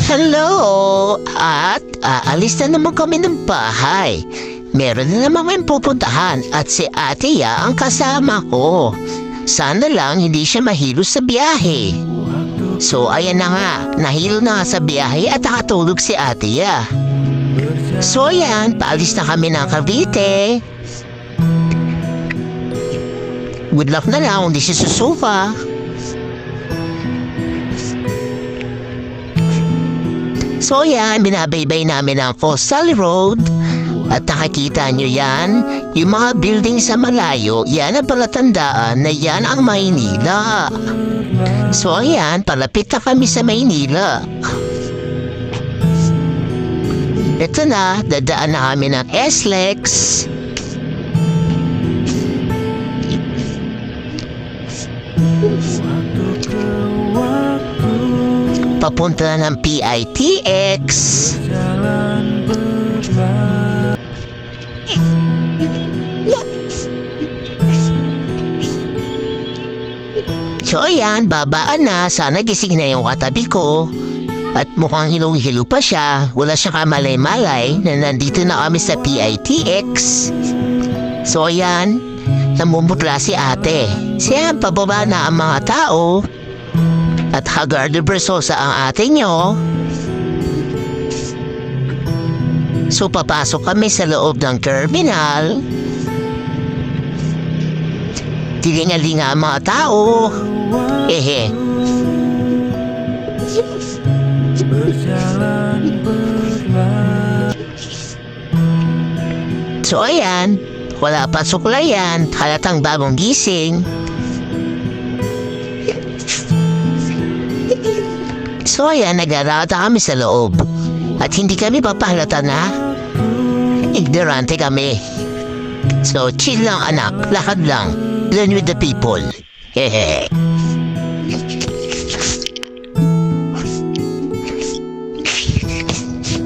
Hello! At aalis na naman kami ng bahay. Meron na naman kami pupuntahan at si Ate Ya ang kasama ko. Sana lang hindi siya mahilo sa biyahe. So ayan na nga, nahilo na nga sa biyahe at nakatulog si Ate Ya. So ayan, paalis na kami ng Cavite. Good luck na lang kung di siya susuka. So yan, binabaybay namin ang Coastal Road. At nakikita nyo yan, yung mga building sa malayo, yan ang palatandaan na yan ang Maynila. So ayan, palapit na kami sa Maynila. Ito na, dadaan na kami ng SLEX. Papunta na ng PITX. So ayan, babaan na. Sana gising na yung katabi ko. At mukhang hilong-hilo pa siya. Wala siyang kamalay-malay na nandito na kami sa PITX. So ayan, namumutla si ate. Siya, pababa na ang mga tao. At haggard de Versosa ang ate nyo. So papasok kami sa loob ng terminal. Tilingalinga ang mga tao. Ehe. So ayan, wala pa suklayan, halatang bagong gising. So ayan, nag-arata kami sa loob. At hindi kami papahalata na ignorante kami. So chill lang anak, lakad lang. Learn with the people. Hehe.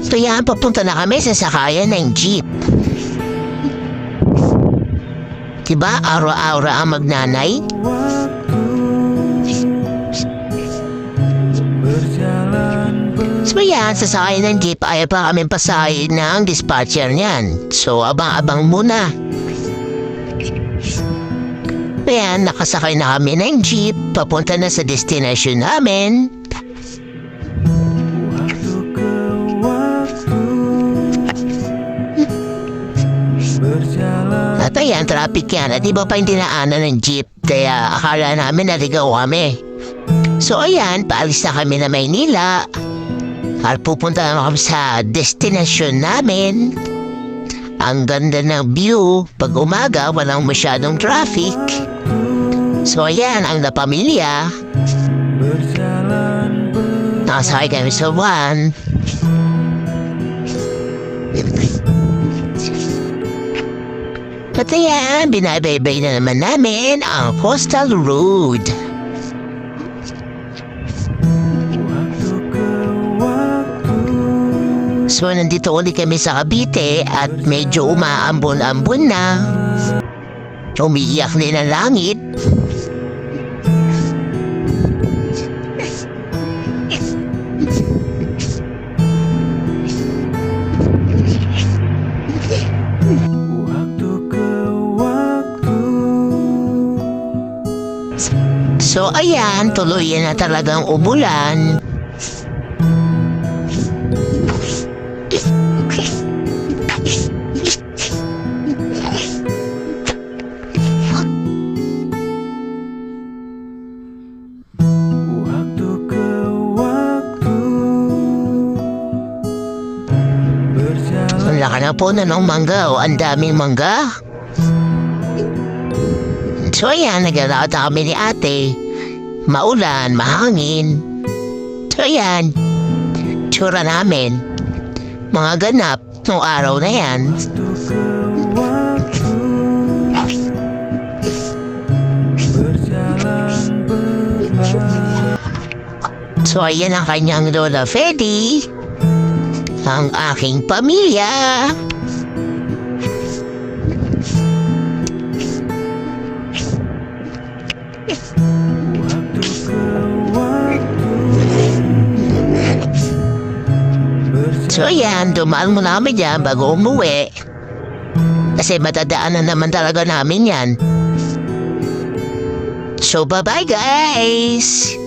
So yan, papunta na kami sa sakayan ng jeep. Diba, aura-aura ang magnanay? So yan, sasakay ng jeep ay pa kami pasahin ng dispatcher niyan. So abang-abang muna. Ayan, nakasakay na kami ng jeep. Papunta na sa destination namin. At ayan, traffic yan. At iba pa yung dinaanan ng jeep. Kaya akala namin naligaw kami. So ayan, paalis na kami na Maynila. At pupunta na kami sa destination namin. Ang ganda ng view. Pag umaga, walang masyadong traffic. So ayan, ang napamilya. Nakasakay kami sa van. At ayan, binabaybay na naman namin ang Coastal Road. So nandito ulit kami sa Cavite at medyo umaambon-ambon na. Umiiyak din ang langit. So ayan, tuloy na talagang umulan. Ang laki na po na ng mangga o ang daming mangga. So ayan, nag-alata kami ni ate. Maulan, mahangin. So ayan, tsura namin. Mga ganap nung araw na yan. So ayan ang kanyang Lola Freddy. Ang aking pamilya. So yan, dumaan mo namin yan bago umuwi. Kasi matadaanan naman talaga namin yan. So bye-bye guys!